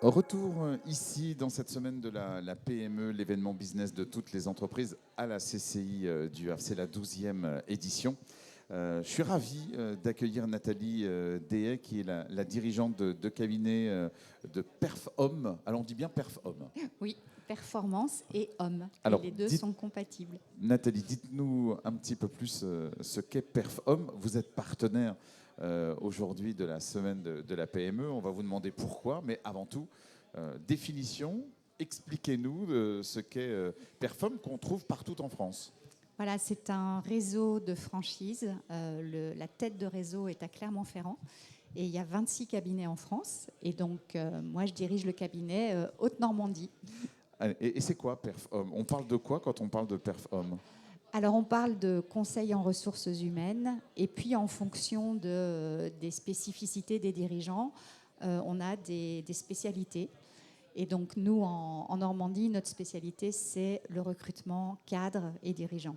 Retour ici dans cette semaine de la PME, l'événement business de toutes les entreprises à la CCI du Havre. C'est la 12e édition. Je suis ravi d'accueillir Nathalie Dehay, qui est la dirigeante de cabinet de Perf Homme. Alors on dit bien Perf Homme. Oui, performance et homme. Alors, et les deux sont compatibles. Nathalie, dites-nous un petit peu plus ce qu'est Perf Homme. Vous êtes partenaire aujourd'hui de la semaine de la PME. On va vous demander pourquoi, mais avant tout, définition, expliquez-nous ce qu'est Perf Homme qu'on trouve partout en France. Voilà, c'est un réseau de franchises. La tête de réseau est à Clermont-Ferrand. Et il y a 26 cabinets en France. Et donc, moi, je dirige le cabinet Haute-Normandie. Et c'est quoi Perf Homme? On parle de quoi quand on parle de Perf Homme? Alors, on parle de conseil en ressources humaines. Et puis, en fonction des spécificités des dirigeants, on a des spécialités. Et donc, nous, en Normandie, notre spécialité, c'est le recrutement cadre et dirigeant.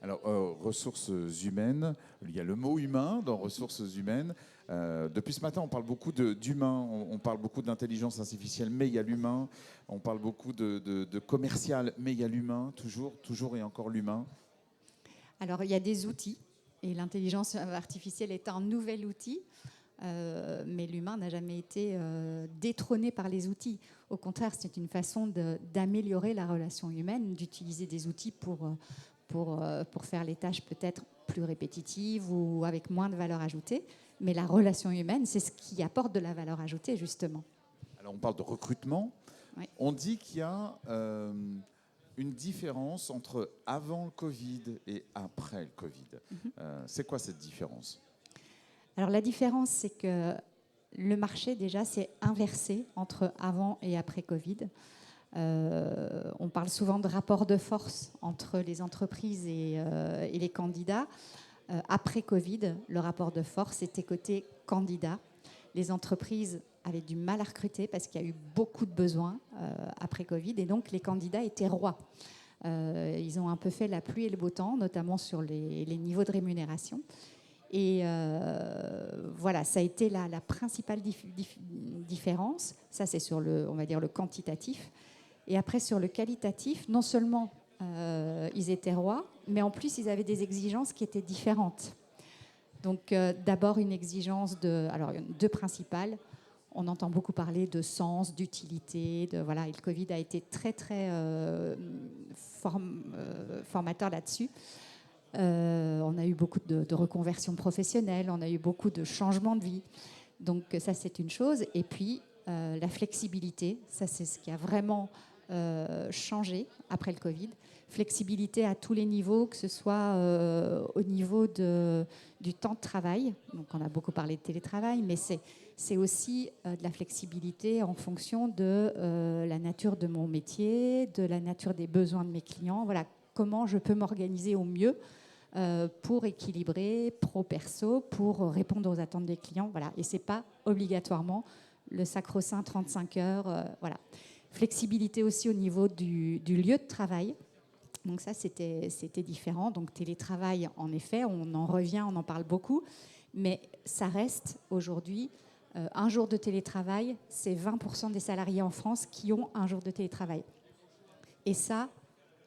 Alors, ressources humaines, il y a le mot humain dans ressources humaines. Depuis ce matin, on parle beaucoup d'humain, on parle beaucoup d'intelligence artificielle, mais il y a l'humain. On parle beaucoup de commercial, mais il y a l'humain, toujours et encore l'humain. Alors, il y a des outils, et l'intelligence artificielle est un nouvel outil, mais l'humain n'a jamais été détrôné par les outils. Au contraire, c'est une façon d'améliorer la relation humaine, d'utiliser des outils pour faire les tâches peut-être plus répétitives ou avec moins de valeur ajoutée. Mais la relation humaine, c'est ce qui apporte de la valeur ajoutée, justement. Alors, on parle de recrutement. Oui. On dit qu'il y a une différence entre avant le Covid et après le Covid. C'est quoi cette différence? Alors, la différence, c'est que le marché, déjà, s'est inversé entre avant et après Covid. On parle souvent de rapport de force entre les entreprises et les candidats. Après Covid, le rapport de force était côté candidat. Les entreprises avaient du mal à recruter parce qu'il y a eu beaucoup de besoins après Covid et donc les candidats étaient rois. Ils ont un peu fait la pluie et le beau temps, notamment sur les niveaux de rémunération. Et voilà, ça a été la principale différence. Ça, c'est sur on va dire, le quantitatif. Et après, sur le qualitatif, non seulement ils étaient rois, mais en plus, ils avaient des exigences qui étaient différentes. Donc, d'abord, une exigence alors, deux principales. On entend beaucoup parler de sens, d'utilité. Voilà, et le Covid a été très, très formateur là-dessus. On a eu beaucoup de reconversions professionnelles, on a eu beaucoup de changements de vie. Donc, ça, c'est une chose. Et puis, la flexibilité, ça, c'est ce qui a vraiment changé après le Covid. Flexibilité à tous les niveaux, que ce soit au niveau du temps de travail. Donc, on a beaucoup parlé de télétravail, mais c'est aussi de la flexibilité en fonction de la nature de mon métier, de la nature des besoins de mes clients. Voilà, comment je peux m'organiser au mieux pour équilibrer pro-perso, pour répondre aux attentes des clients. Voilà. Et ce n'est pas obligatoirement le sacro-saint 35 heures. Voilà. Flexibilité aussi au niveau du lieu de travail. Donc ça, c'était différent. Donc télétravail, en effet, on en revient, on en parle beaucoup. Mais ça reste aujourd'hui, un jour de télétravail, c'est 20% des salariés en France qui ont un jour de télétravail. Et ça,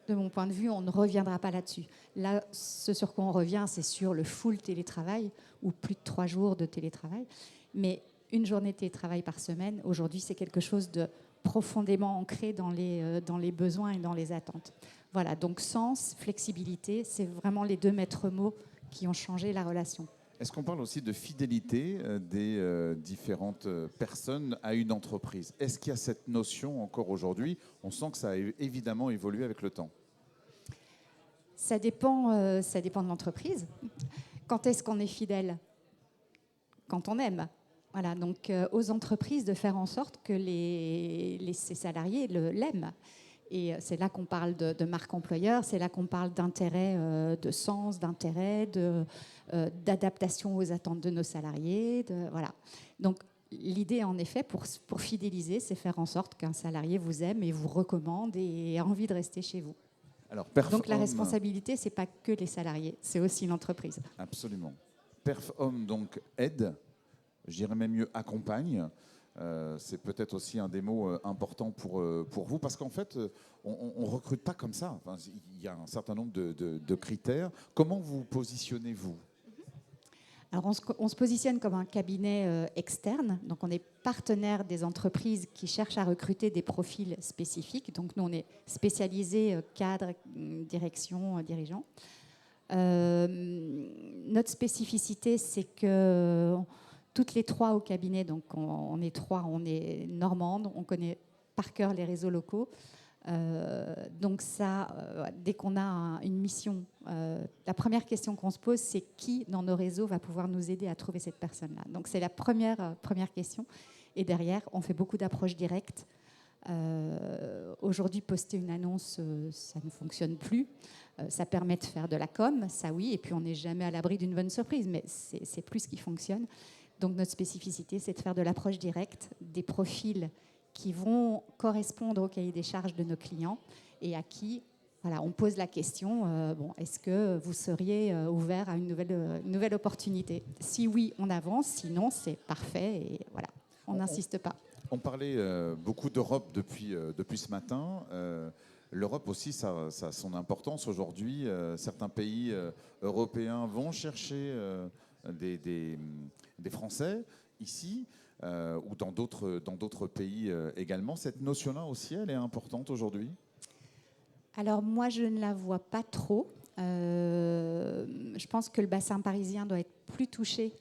de mon point de vue, on ne reviendra pas là-dessus. Là, ce sur quoi on revient, c'est sur le full télétravail ou plus de 3 jours de télétravail. Mais une journée de télétravail par semaine, aujourd'hui, c'est quelque chose de profondément ancré dans les besoins et dans les attentes. Voilà, donc sens, flexibilité, c'est vraiment les deux maîtres mots qui ont changé la relation. Est-ce qu'on parle aussi de fidélité des différentes personnes à une entreprise? Est-ce qu'il y a cette notion encore aujourd'hui? On sent que ça a évidemment évolué avec le temps. Ça dépend de l'entreprise. Quand est-ce qu'on est fidèle? Quand on aime. Voilà, donc aux entreprises de faire en sorte que ces salariés l'aiment. Et c'est là qu'on parle de marque employeur, c'est là qu'on parle d'intérêt, de sens, d'intérêt, d'adaptation aux attentes de nos salariés. Voilà. Donc l'idée, en effet, pour fidéliser, c'est faire en sorte qu'un salarié vous aime et vous recommande et ait envie de rester chez vous. Alors, donc la responsabilité, ce n'est pas que les salariés, c'est aussi l'entreprise. Absolument. Perf Homme donc aide, je dirais même mieux accompagne C'est peut-être aussi un des mots importants pour vous, parce qu'en fait, on ne recrute pas comme ça. Enfin, il y a un certain nombre de critères. Comment vous positionnez-vous? Alors, on se positionne comme un cabinet externe. Donc, on est partenaire des entreprises qui cherchent à recruter des profils spécifiques. Donc, nous, on est spécialisé cadre, direction, dirigeant. Notre spécificité, c'est que toutes les trois au cabinet, donc on est trois, on est normande, on connaît par cœur les réseaux locaux. Donc ça, dès qu'on a une mission, la première question qu'on se pose, c'est qui dans nos réseaux va pouvoir nous aider à trouver cette personne-là. Donc c'est la première question. Et derrière, on fait beaucoup d'approches directes. Aujourd'hui, poster une annonce, ça ne fonctionne plus. Ça permet de faire de la com, ça oui, et puis on n'est jamais à l'abri d'une bonne surprise, mais c'est plus ce qui fonctionne. Donc notre spécificité, c'est de faire de l'approche directe, des profils qui vont correspondre au cahier des charges de nos clients et à qui on pose la question, est-ce que vous seriez ouvert à une nouvelle opportunité? Si oui, on avance, sinon c'est parfait et voilà, on n'insiste pas. On parlait beaucoup d'Europe depuis ce matin. L'Europe aussi, ça a son importance aujourd'hui. Certains pays européens vont chercher des Français ici ou dans d'autres pays également. Cette notion-là aussi, elle est importante aujourd'hui? Alors moi, je ne la vois pas trop. Je pense que le bassin parisien doit être plus touché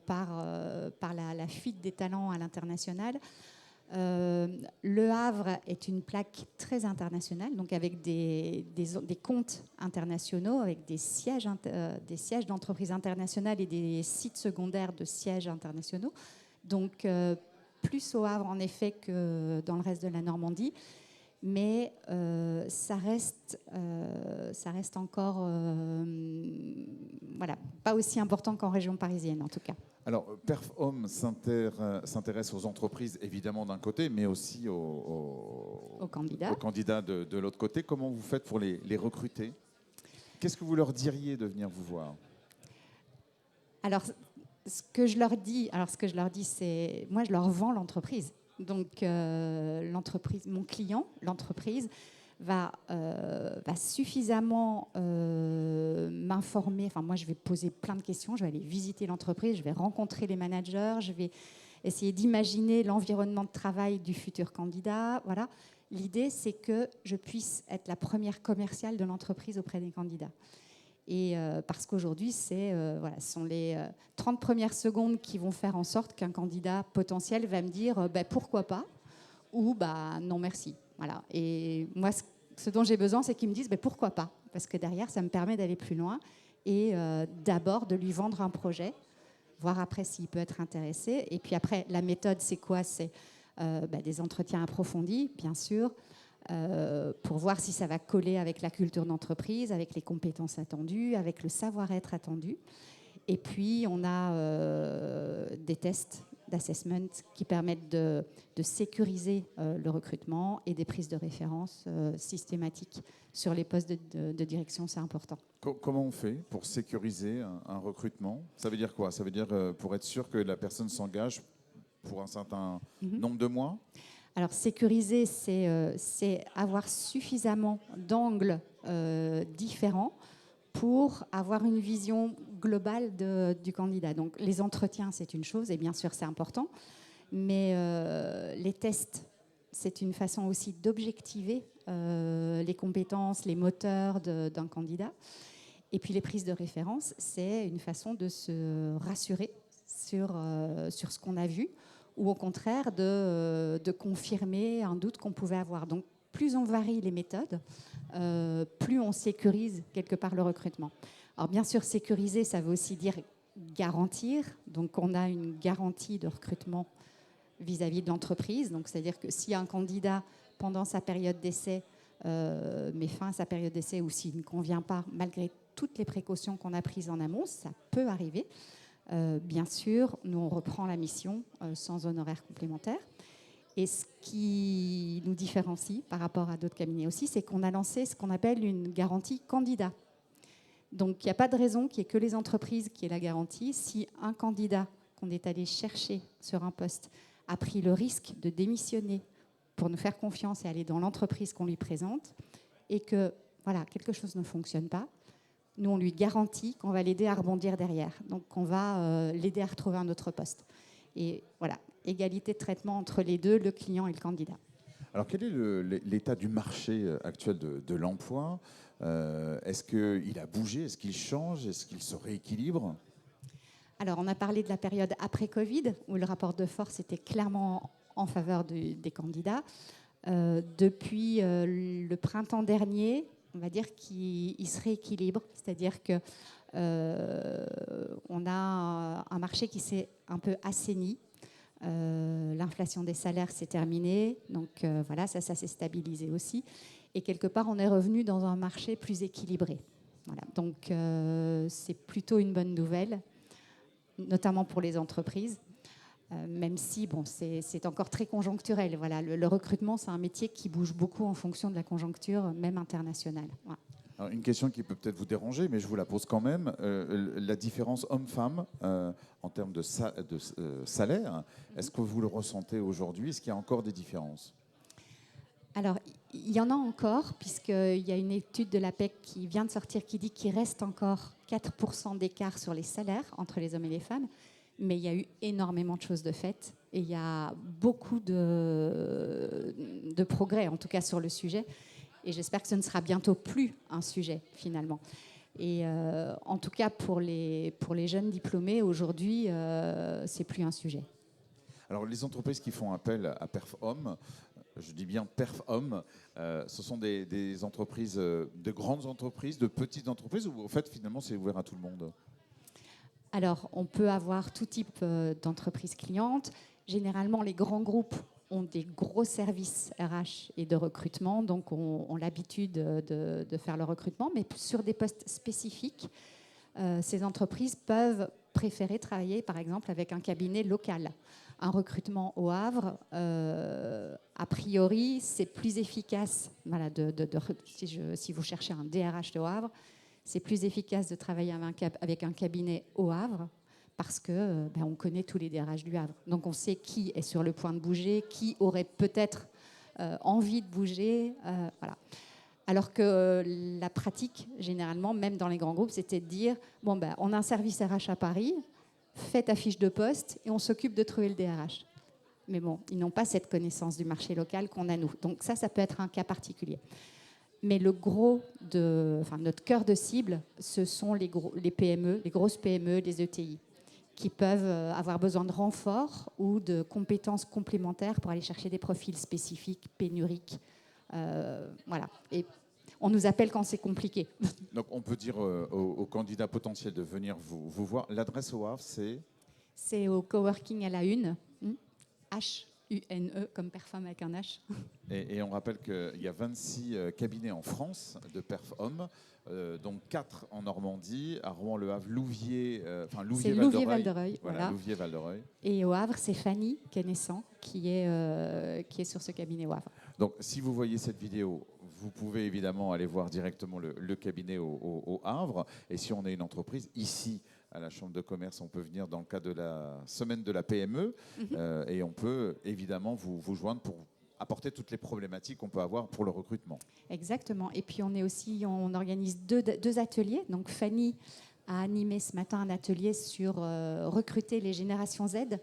par la fuite des talents à l'international. Le Havre est une plaque très internationale, donc avec des comptes internationaux, avec des sièges d'entreprises internationales et des sites secondaires de sièges internationaux. Donc plus au Havre en effet que dans le reste de la Normandie. Mais ça reste encore pas aussi important qu'en région parisienne en tout cas. Alors, Perf-Homme s'intéresse aux entreprises évidemment d'un côté, mais aussi aux candidats de l'autre côté. Comment vous faites pour les recruter? Qu'est-ce que vous leur diriez de venir vous voir? Alors, ce que je leur dis, c'est moi je leur vends l'entreprise. Donc, mon client, l'entreprise, va suffisamment m'informer. Enfin, moi, je vais poser plein de questions. Je vais aller visiter l'entreprise. Je vais rencontrer les managers. Je vais essayer d'imaginer l'environnement de travail du futur candidat. Voilà. L'idée, c'est que je puisse être la première commerciale de l'entreprise auprès des candidats. Et parce qu'aujourd'hui, ce sont les 30 premières secondes qui vont faire en sorte qu'un candidat potentiel va me dire pourquoi pas ou non merci. Voilà. Et moi, ce dont j'ai besoin, c'est qu'ils me disent pourquoi pas, parce que derrière, ça me permet d'aller plus loin et d'abord de lui vendre un projet, voir après s'il peut être intéressé. Et puis après, la méthode, c'est quoi? C'est des entretiens approfondis, bien sûr, pour voir si ça va coller avec la culture d'entreprise, avec les compétences attendues, avec le savoir-être attendu. Et puis, on a des tests d'assessment qui permettent de sécuriser le recrutement et des prises de référence systématiques sur les postes de direction, c'est important. Comment on fait pour sécuriser un recrutement? Ça veut dire quoi? Ça veut dire pour être sûr que la personne s'engage pour un certain nombre de mois? Alors, sécuriser, c'est avoir suffisamment d'angles différents pour avoir une vision globale du candidat. Donc, les entretiens, c'est une chose, et bien sûr, c'est important. Mais les tests, c'est une façon aussi d'objectiver les compétences, les moteurs d'un candidat. Et puis, les prises de référence, c'est une façon de se rassurer sur ce qu'on a vu, ou au contraire de confirmer un doute qu'on pouvait avoir. Donc, plus on varie les méthodes, plus on sécurise quelque part le recrutement. Alors, bien sûr, sécuriser, ça veut aussi dire garantir. Donc, on a une garantie de recrutement vis-à-vis de l'entreprise. Donc, c'est-à-dire que si un candidat, pendant sa période d'essai, met fin à sa période d'essai ou s'il ne convient pas, malgré toutes les précautions qu'on a prises en amont, ça peut arriver. Bien sûr, nous, on reprend la mission sans honoraires complémentaires. Et ce qui nous différencie par rapport à d'autres cabinets aussi, c'est qu'on a lancé ce qu'on appelle une garantie candidat. Donc, il n'y a pas de raison qu'il n'y ait que les entreprises qui aient la garantie. Si un candidat qu'on est allé chercher sur un poste a pris le risque de démissionner pour nous faire confiance et aller dans l'entreprise qu'on lui présente, et que voilà, quelque chose ne fonctionne pas, nous on lui garantit qu'on va l'aider à rebondir derrière. Donc on va l'aider à retrouver un autre poste. Et voilà, égalité de traitement entre les deux, le client et le candidat. Alors, quel est l'état du marché actuel de l'emploi? Est-ce qu'il a bougé? Est-ce qu'il change? Est-ce qu'il se rééquilibre? Alors, on a parlé de la période après-Covid, où le rapport de force était clairement en faveur des candidats. Depuis le printemps dernier, on va dire qu'il se rééquilibre, c'est-à-dire que on a un marché qui s'est un peu assaini. L'inflation des salaires s'est terminée, donc voilà, ça s'est stabilisé aussi. Et quelque part, on est revenu dans un marché plus équilibré. Voilà. Donc c'est plutôt une bonne nouvelle, notamment pour les entreprises, même si bon, c'est encore très conjoncturel. Voilà, le recrutement, c'est un métier qui bouge beaucoup en fonction de la conjoncture, même internationale. Voilà. Alors, une question qui peut peut-être vous déranger, mais je vous la pose quand même. La différence homme-femme en termes de salaire, est-ce que vous le ressentez aujourd'hui? Est-ce qu'il y a encore des différences? Alors, il y en a encore, puisqu'il y a une étude de l'APEC qui vient de sortir qui dit qu'il reste encore 4% d'écart sur les salaires entre les hommes et les femmes, mais il y a eu énormément de choses de faites et il y a beaucoup de progrès, en tout cas sur le sujet. Et j'espère que ce ne sera bientôt plus un sujet, finalement. Et en tout cas, pour les jeunes diplômés, aujourd'hui, c'est plus un sujet. Alors, les entreprises qui font appel à PerfHomme, je dis bien PerfHomme, ce sont des entreprises, de grandes entreprises, de petites entreprises, ou en fait, finalement, c'est ouvert à tout le monde? Alors, on peut avoir tout type d'entreprises clientes. Généralement, les grands groupes ont des gros services RH et de recrutement, donc ont l'habitude de faire le recrutement, mais sur des postes spécifiques, ces entreprises peuvent préférer travailler, par exemple, avec un cabinet local. Un recrutement au Havre, a priori, c'est plus efficace. Voilà, si vous cherchez un DRH au Havre, c'est plus efficace de travailler avec un cabinet au Havre parce que on connaît tous les DRH du Havre. Donc on sait qui est sur le point de bouger, qui aurait peut-être envie de bouger. Voilà. Alors que la pratique, généralement, même dans les grands groupes, c'était de dire, bon, on a un service RH à Paris, faites ta fiche de poste et on s'occupe de trouver le DRH. Mais bon, ils n'ont pas cette connaissance du marché local qu'on a nous. Donc ça peut être un cas particulier. Mais notre cœur de cible, ce sont les PME, les grosses PME, les ETI, qui peuvent avoir besoin de renforts ou de compétences complémentaires pour aller chercher des profils spécifiques, pénuriques. Voilà. Et on nous appelle quand c'est compliqué. Donc, on peut dire aux candidats potentiels de venir vous voir. L'adresse au Havre, c'est? C'est au coworking à la Une, HUNE, comme PerfHomme avec un H. Et on rappelle qu'il y a 26 cabinets en France de PerfHomme, donc 4 en Normandie, à Rouen, Le Havre, Louviers, Louviers-Val-de-Reuil. Voilà, Louviers-Val-de-Reuil. Et au Havre, c'est Fanny Kennessan qui est sur ce cabinet au Havre. Donc, si vous voyez cette vidéo, vous pouvez évidemment aller voir directement le cabinet au Havre. Et si on est une entreprise, ici, à la Chambre de commerce, on peut venir dans le cadre de la semaine de la PME et on peut évidemment vous joindre pour apporter toutes les problématiques qu'on peut avoir pour le recrutement. Exactement. Et puis on organise deux ateliers. Donc Fanny a animé ce matin un atelier sur recruter les générations Z.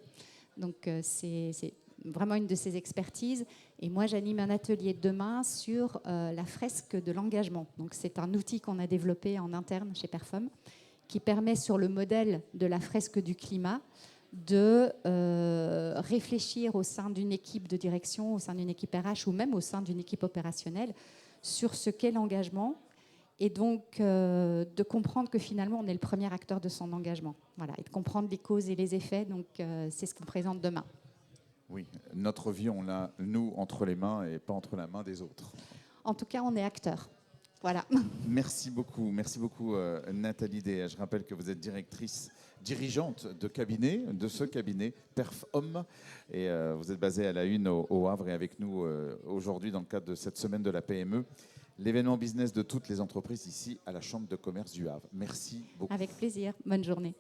Donc c'est vraiment une de ses expertises. Et moi, j'anime un atelier demain sur la fresque de l'engagement. Donc c'est un outil qu'on a développé en interne chez PerfHomme qui permet, sur le modèle de la fresque du climat, de réfléchir au sein d'une équipe de direction, au sein d'une équipe RH ou même au sein d'une équipe opérationnelle sur ce qu'est l'engagement et donc de comprendre que finalement on est le premier acteur de son engagement. Voilà, et de comprendre les causes et les effets. Donc c'est ce qu'on présente demain. Oui, notre vie, on l'a, nous, entre les mains et pas entre la main des autres. En tout cas, on est acteur. Voilà. Merci beaucoup Nathalie Day. Je rappelle que vous êtes dirigeante de cabinet, de ce cabinet PerfHomme, et vous êtes basée à la Une au Havre et avec nous aujourd'hui dans le cadre de cette semaine de la PME, l'événement business de toutes les entreprises ici à la Chambre de commerce du Havre. Merci beaucoup. Avec plaisir. Bonne journée.